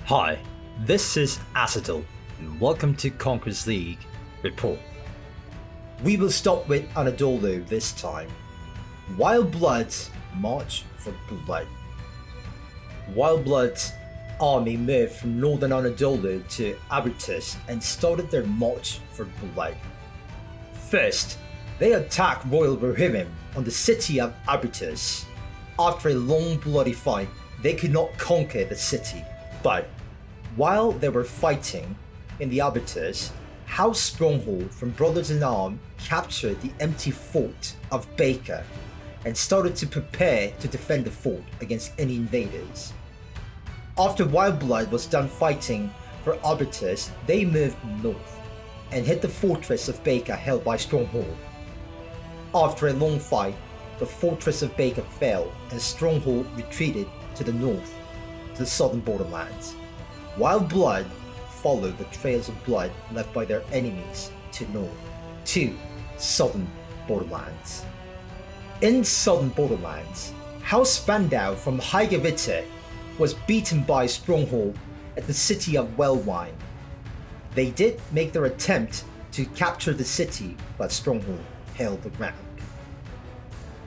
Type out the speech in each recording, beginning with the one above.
Hi, this is Acetol, and welcome to Conquerors League Report. We will start with Anadolu this time. Wild Blood's march for blood. Wild Blood's army moved from northern Anadolu to Abritus and started their march for blood. First, they attacked Royal Rohirrim on the city of Abritus. After a long bloody fight, they could not conquer the city, but while they were fighting in the Abritus, House Stronghold from Brothers-in-Arms captured the empty fort of Baker and started to prepare to defend the fort against any invaders. After Wildblood was done fighting for Abritus, they moved north and hit the fortress of Baker held by Stronghold. After a long fight, the fortress of Baker fell and Stronghold retreated to the north, to the southern borderlands. Wild Blood followed the trails of blood left by their enemies to north, to southern borderlands. In southern borderlands, House Spandau from Heilge was beaten by Stronghold at the city of Wellwine. They did make their attempt to capture the city, but Stronghold held the ground.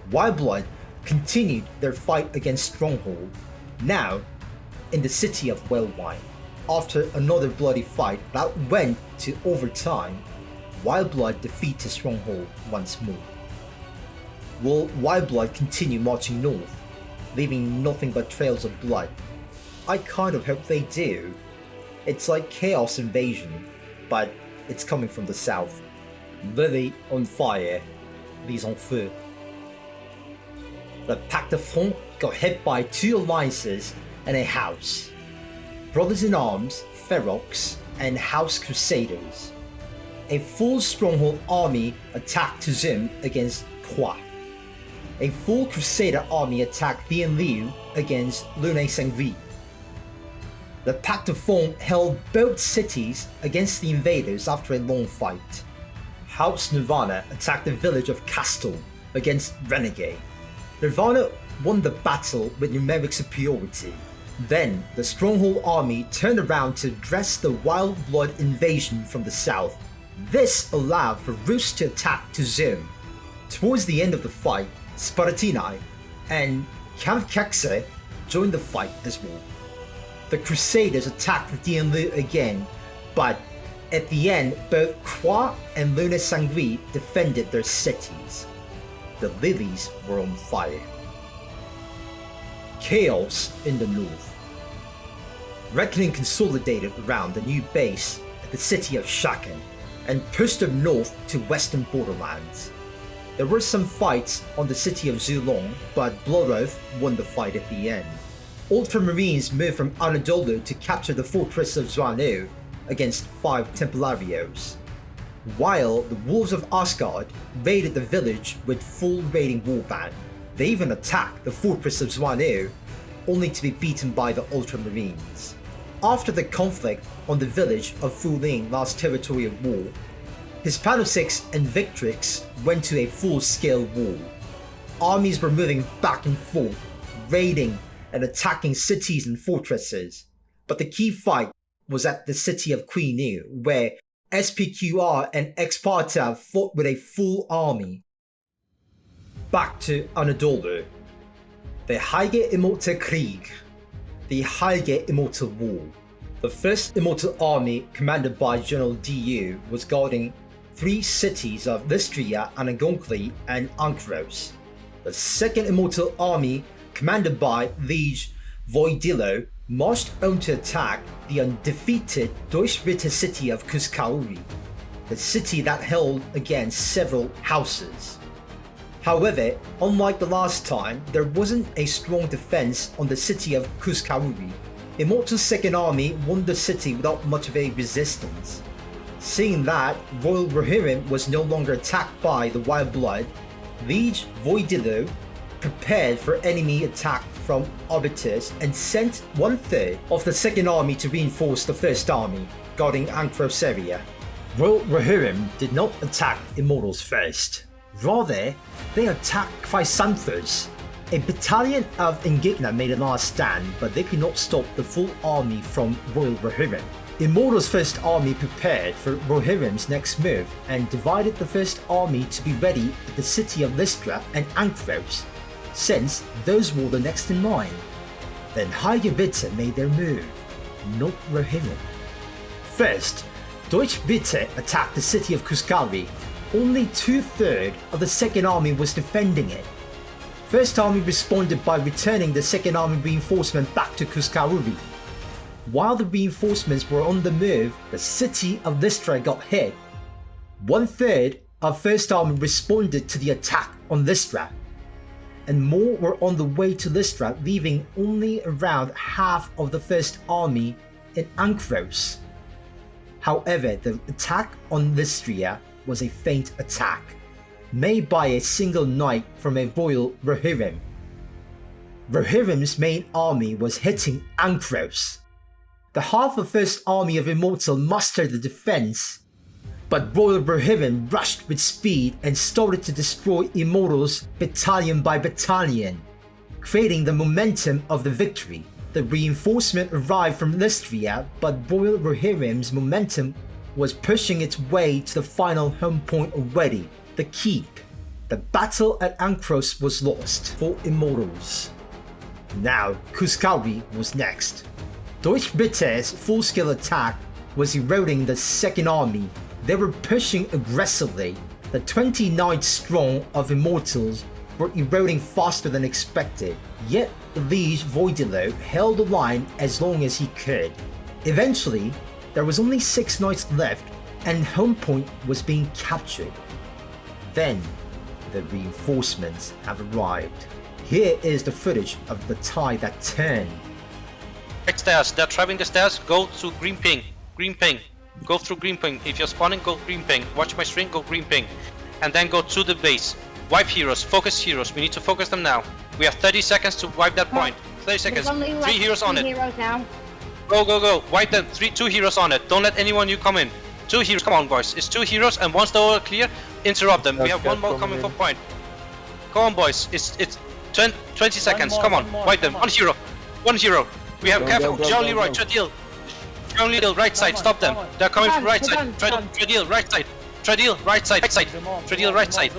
Wild Blood continued their fight against Stronghold, now in the city of Wellwine. After another bloody fight that went to overtime, Wild Blood defeated Stronghold once more. Will Wild Blood continue marching north, leaving nothing but trails of blood? I kind of hope they do. It's like Chaos Invasion, but it's coming from the south. Lily on fire, Lise en feu. The Pacte de Front got hit by two alliances and a house. Brothers-in-Arms, Ferox, and House Crusaders. A full Stronghold army attacked Tuzim against Croix. A full Crusader army attacked Liu against Lune Sangri. The Pacte de Front held both cities against the invaders after a long fight. House Nirvana attacked the village of Castle against Renegade. Nirvana won the battle with numeric superiority. Then, the Stronghold army turned around to address the Wild Blood invasion from the south. This allowed for Rus to attack Tuzim. Towards the end of the fight, Spartini and Kampfkexe joined the fight as well. The Crusaders attacked Dienlu again, but at the end, both Croix and Lune Sangri defended their cities. The lilies were on fire. Chaos in the north. Reckoning consolidated around the new base at the city of Shaken and pushed them north to western borderlands. There were some fights on the city of Zulong, but Bloodroth won the fight at the end. Ultramarines moved from Anadolu to capture the fortress of Zhuanu against 5 Templarios, while the Wolves of Asgard raided the village with full raiding warband. They even attacked the fortress of Zhuanu, only to be beaten by the Ultramarines. After the conflict on the village of Fuling last Territorial War, Hispanosix and Victrix went to a full-scale war. Armies were moving back and forth, raiding and attacking cities and fortresses, but the key fight was at the city of Quinu, where SPQR and Exparta fought with a full army. Back to Anadolu. The Heilge Immortal Krieg, the Heilge Immortal War. The first Immortal Army, commanded by General Du, was guarding 3 cities of Lystria, Anagonkli, and Ankros. The second Immortal Army, commanded by Liege Voidilo, marched on to attack the undefeated Deutschritter city of Kuskauri, the city that held against several houses. However, unlike the last time, there wasn't a strong defense on the city of Kuskauri. Immortal's second army won the city without much of a resistance. Seeing that Royal Rohirrim was no longer attacked by the Wild Blood, Liege Voidilo prepared for enemy attack from Arbitus and sent 1/3 of the second army to reinforce the first army, guarding Ankros area. Royal Rohirrim did not attack Immortals first. Rather, they attacked Chrysanthus, A battalion of Indigna made a last stand, but they could not stop the full army from Royal Rohirrim. Immortal's first army prepared for Rohirrim's next move and divided the first army to be ready at the city of Lystra and Ankros, since those were the next in line. Then Heilge made their move, not Rohirrim. First, Deutsche Bitte attacked the city of Kuskari. Only 2/3 of the second army was defending it. First army responded by returning the second army reinforcement back to Kuskaruri. While the reinforcements were on the move, the city of Lystra got hit. 1/3 of first army responded to the attack on Lystra, and more were on the way to Lystra, leaving only around half of the first army in Ankros. However, the attack on Lystria was a feint attack, made by a single knight from a royal Rohirrim. Rohirrim's main army was hitting Ankros. The half of first army of Immortal mustered the defense, but Royal Rohirrim rushed with speed and started to destroy Immortals battalion by battalion, creating the momentum of the victory. The reinforcement arrived from Lystria, but Royal Rohirrim's momentum was pushing its way to the final home point already, the keep. The battle at Ankros was lost for Immortals. Now Kuskari was next. Deutsche Bitte's full-scale attack was eroding the second army. They were pushing aggressively. The 20 knights strong of Immortals were eroding faster than expected, yet Liege Voidilo held the line as long as he could. Eventually, there was only 6 knights left and home point was being captured. Then, the reinforcements have arrived. Here is the footage of the tide that turned. Right stairs, they're traveling the stairs, go to green ping, go through green ping. If you're spawning, go green ping, watch my string, go green ping, and then go to the base. Wipe heroes, focus heroes, we need to focus them now. We have 30 seconds to wipe that point, 30 seconds, 3 heroes on it. Heroes now. Go, wipe them, 2 heroes on it, don't let anyone new come in. 2 heroes, come on boys, it's 2 heroes and once they're all clear, interrupt them, we have 1 more coming for point. Come on boys, it's 20 seconds, come on, wipe them, 1 hero. We have careful, John Leroy, Tradil, right side, stop them, they're coming from right side, Tradil, right side. Tradil, right side, Tradil, right side.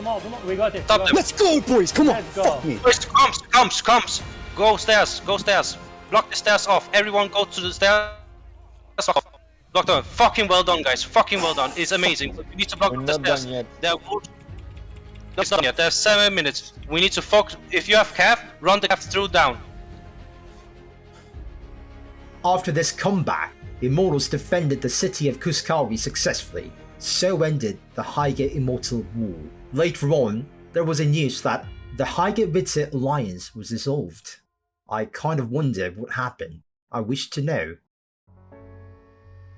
We got it. Stop them. Let's go, boys! Come on! Fuck me! Boys, comes. Go stairs. Block the stairs off. Everyone go to the stairs off. Block them. Fucking well done, guys. Fucking well done. It's amazing. We need to block the stairs. They're not done yet. There's 7 minutes. We need to focus. If you have cav, run the cav through down. After this comeback, the Immortals defended the city of Kuskari successfully. So ended the Heilge Immortal War. Later on, there was a news that the Heilge Bitte alliance was dissolved. I kind of wonder what happened. I wish to know.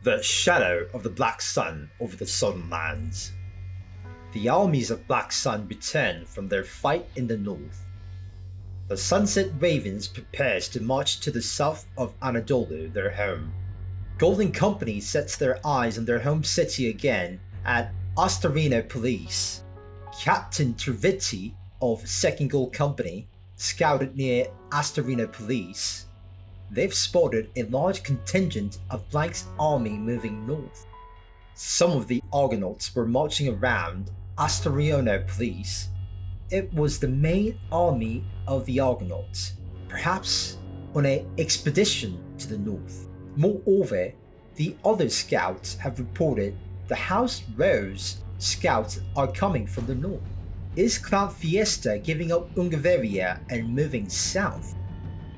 The shadow of the Black Sun over the Southern lands. The armies of Black Sun return from their fight in the north. The Sunset Ravens prepares to march to the south of Anadolu, their home. Golden Company sets their eyes on their home city again at Astarino Police. Captain Triviti of 2nd Gold Company scouted near Astarino Police. They've spotted a large contingent of Blank's army moving north. Some of the Argonauts were marching around Astarino Police. It was the main army of the Argonauts, perhaps on an expedition to the north. Moreover, the other scouts have reported the House Rose scouts are coming from the north. Is Clown Fiesta giving up Ungaveria and moving south?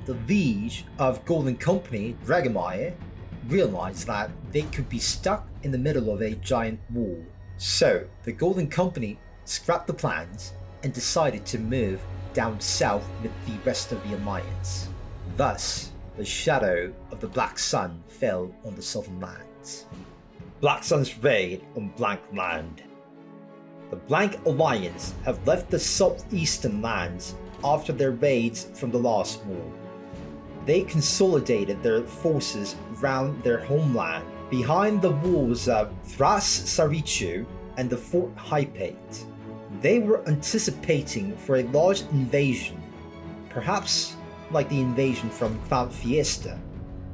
The Liege of Golden Company, Dragomir, realized that they could be stuck in the middle of a giant wall. So the Golden Company scrapped the plans and decided to move down south with the rest of the alliance. Thus, the shadow of the Black Sun fell on the southern lands. Black Sun's raid on Blank Land. The Blank Alliance have left the southeastern lands after their raids from the last war. They consolidated their forces around their homeland behind the walls of Thras Sarichu and the Fort Hypate. They were anticipating for a large invasion, Perhaps like the invasion from Cloud Fiesta,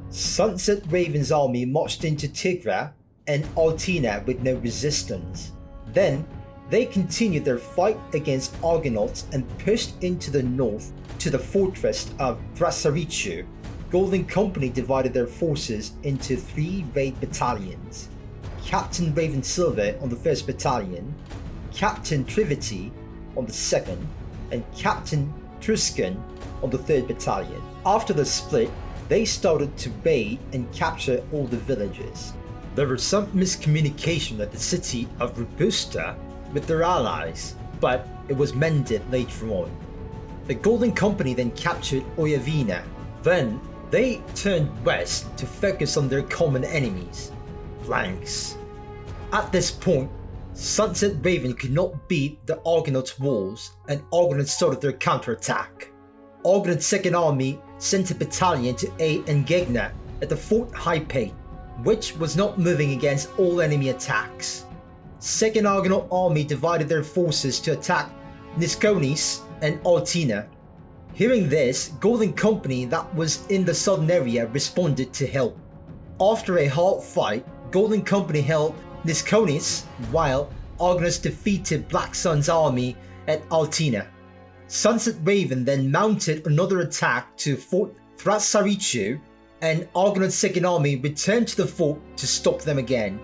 Sunset Raven's army marched into Tigra and Altina with no resistance. Then, they continued their fight against Argonauts and pushed into the north to the fortress of Thrasarichu. Golden Company divided their forces into 3 raid battalions. Captain Raven Silver on the 1st Battalion, Captain Trivity on the 2nd, and Captain Truscan on the 3rd Battalion. After the split, they started to raid and capture all the villages. There was some miscommunication at the city of Robusta with their allies, but it was mended later on. The Golden Company then captured Oyavina. Then they turned west to focus on their common enemies, Blanks. At this point, Sunset Raven could not beat the Argonaute walls, and Argonauts started their counterattack. Argonaut's 2nd Army sent a battalion to aid Engegna at the Fort Hypate, which was not moving against all enemy attacks. 2nd Argonaut Army divided their forces to attack Niskonis and Altina. Hearing this, Golden Company that was in the southern area responded to help. After a hard fight, Golden Company held Niskonis while Argonauts defeated Black Sun's army at Altina. Sunset Raven then mounted another attack to Fort Thrasarichu, and Argonaut's 2nd Army returned to the fort to stop them again.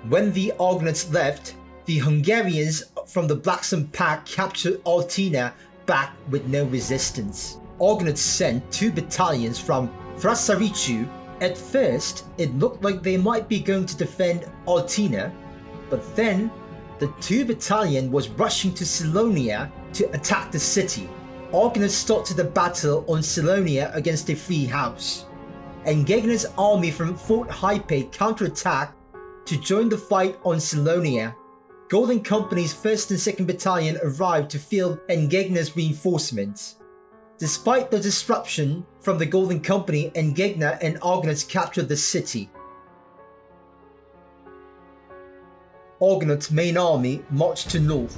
When the Argonauts left, the Hungarians from the Black Sun Pact captured Altina back with no resistance. Argonauts sent 2 battalions from Thrasarichu. At first, it looked like they might be going to defend Altina, but then the 2 battalion was rushing to Silonia to attack the city. Argonauts started the battle on Silonia against a free house. Engegna's army from Fort Hypate counterattacked to join the fight on Silonia. Golden Company's 1st and 2nd Battalion arrived to field Engegna's reinforcements. Despite the disruption from the Golden Company, Engegna and Argonauts captured the city. Argonauts' main army marched to north.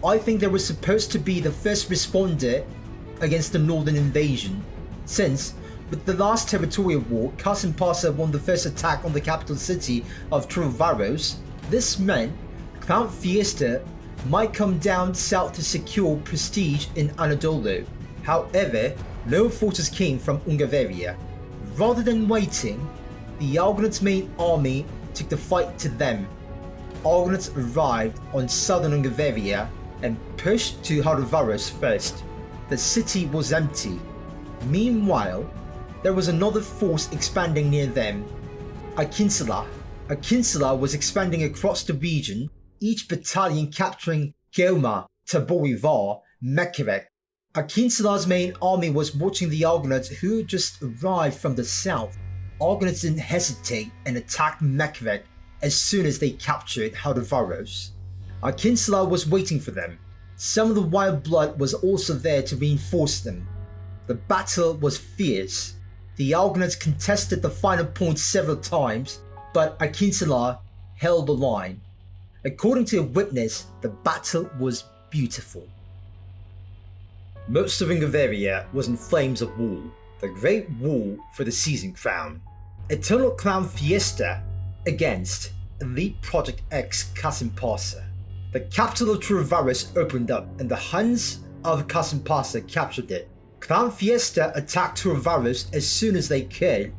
I think they were supposed to be the first responder against the northern invasion, since with the last Territorial War, Kasim Pasha won the first attack on the capital city of Trovaros. This meant Count Fiesta might come down south to secure prestige in Anadolu. However, no forces came from Ungavaria. Rather than waiting, the Argonauts' main army took the fight to them. Argonauts arrived on southern Ungavaria and pushed to Harvaros first. The city was empty. Meanwhile, there was another force expanding near them, Akinsala. Akinsala was expanding across the region, each battalion capturing Goma, Taborivar, Mekirek. Akinsala's main army was watching the Argonauts who had just arrived from the south. Argonauts didn't hesitate and attacked Mekirek as soon as they captured Harvaros. Akinsala was waiting for them. Some of the wild blood was also there to reinforce them. The battle was fierce. The Argonauts contested the final point several times, but Akinsala held the line. According to a witness, the battle was beautiful. Most of Ungavaria was in flames of war, the great war for the season crown. Eternal Crown Fiesta against Elite Project X Kasim Pasha. The capital of Trovaros opened up and the Huns of Kasim Pasha captured it. Crown Fiesta attacked Trovaros as soon as they could.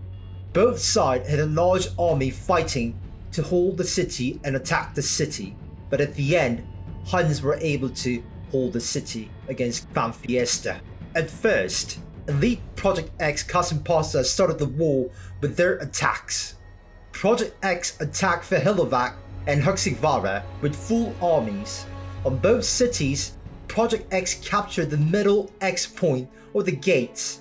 Both sides had a large army fighting to hold the city and attack the city, but at the end, Huns were able to hold the city against Crown Fiesta. At first, Elite Project X Kasim Pasha started the war with their attacks. Project X attacked Verhilovac and Huxigvara with full armies. On both cities, Project X captured the middle X point or the gates,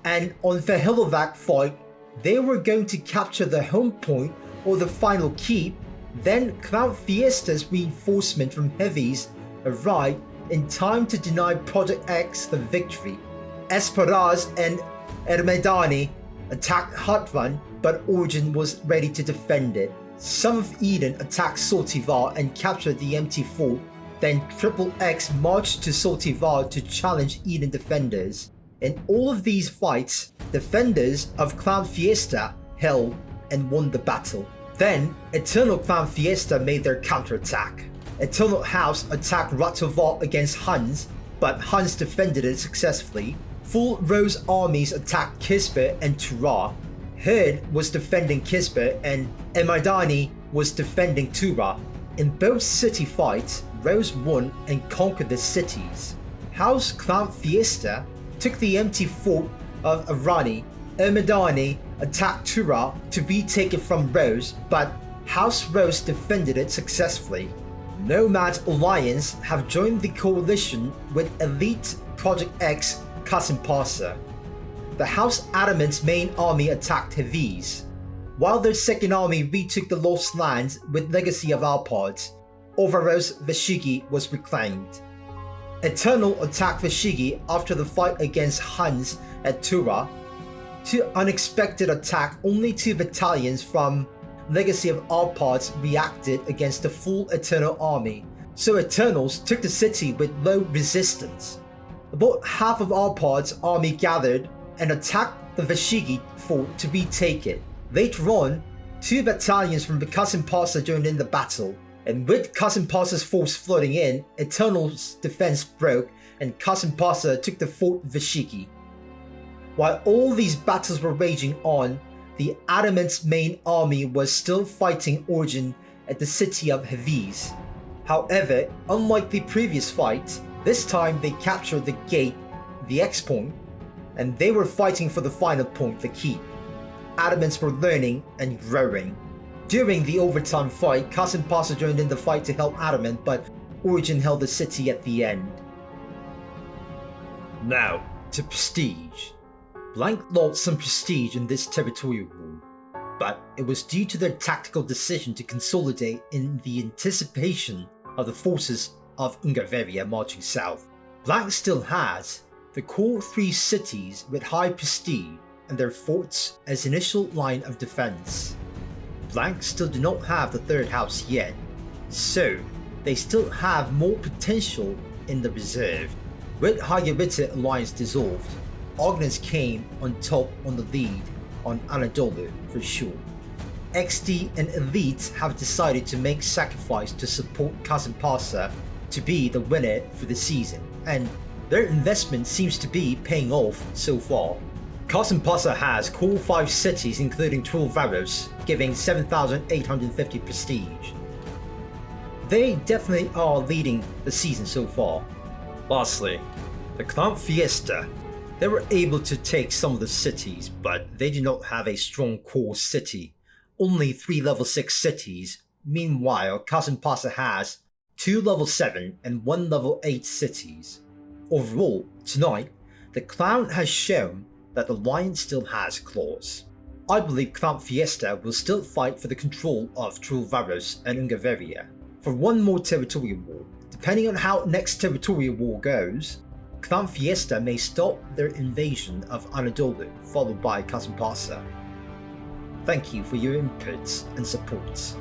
and on Verhilovac fight, they were going to capture the home point or the final keep. Then Crown Fiesta's reinforcement from heavies arrived in time to deny Project X the victory. Esperaz and Ermedani attacked Hatvan, but Origin was ready to defend it. Some of Eden attacked Saltivar and captured the empty fort. Then Triple X marched to Saltivar to challenge Eden defenders. In all of these fights, defenders of Clan Fiesta held and won the battle. Then, Eternal Clan Fiesta made their counterattack. Eternal House attacked Ratovault against Huns, but Huns defended it successfully. Full Rose armies attacked Kisbeh and Tura. Herd was defending Kisbeh and Emaidani was defending Tura. In both city fights, Rose won and conquered the cities. House Clan Fiesta took the empty fort of Arani. Emaidani attacked Tura to be taken from Rose, but House Rose defended it successfully. Nomad Alliance have joined the coalition with Elite Project X Qasim Pasha. The House Adamant's main army attacked Heves, while their second army retook the lost lands with Legacy of Alpards. Overos Veshigi was reclaimed. Eternal attacked Veshigi after the fight against Huns at Tura. To unexpected attack, only 2 battalions from Legacy of Alpards reacted against the full Eternal army, so Eternals took the city with low resistance. About half of Alpards' army gathered and attacked the Veshigi fort to retake it. Later on, 2 battalions from the Qasim Pasha joined in the battle, and with Qasim Pasha's force flooding in, Eternal's defense broke and Qasim Pasha took the fort Veshigi. While all these battles were raging on, the Adamant's main army was still fighting Origin at the city of Heves. However, unlike the previous fight, this time they captured the gate, the X point, and they were fighting for the final point, the keep. Adamants were learning and growing. During the overtime fight, Qasim Pasha joined in the fight to help Adamant, but Origin held the city at the end. Now, to prestige. Blank lost some prestige in this territorial war, but it was due to their tactical decision to consolidate in the anticipation of the forces of Ungaveria marching south. Blank still has the core 3 cities with high prestige and their forts as initial line of defense. Blank still do not have the 3rd house yet, so they still have more potential in the reserve. With Heilge Alliance dissolved, Ognes came on top on the lead on Anadolu for sure. XD and Elite have decided to make sacrifice to support Qasim Pasha to be the winner for the season, and their investment seems to be paying off so far. Qasim Pasha has core 5 cities including Tulvaros, giving 7,850 prestige. They definitely are leading the season so far. Lastly, the Clan Fiesta. They were able to take some of the cities, but they do not have a strong core city. Only 3 level 6 cities. Meanwhile, Qasim Pasha has 2 level 7 and 1 level 8 cities. Overall, tonight, the clan has shown that the lion still has claws. I believe Clan Fiesta will still fight for the control of Tulvaros and Ungaveria for one more territorial war. Depending on how next territorial war goes, Clan Fiesta may stop their invasion of Anadolu, followed by Qasim Pasha. Thank you for your inputs and supports.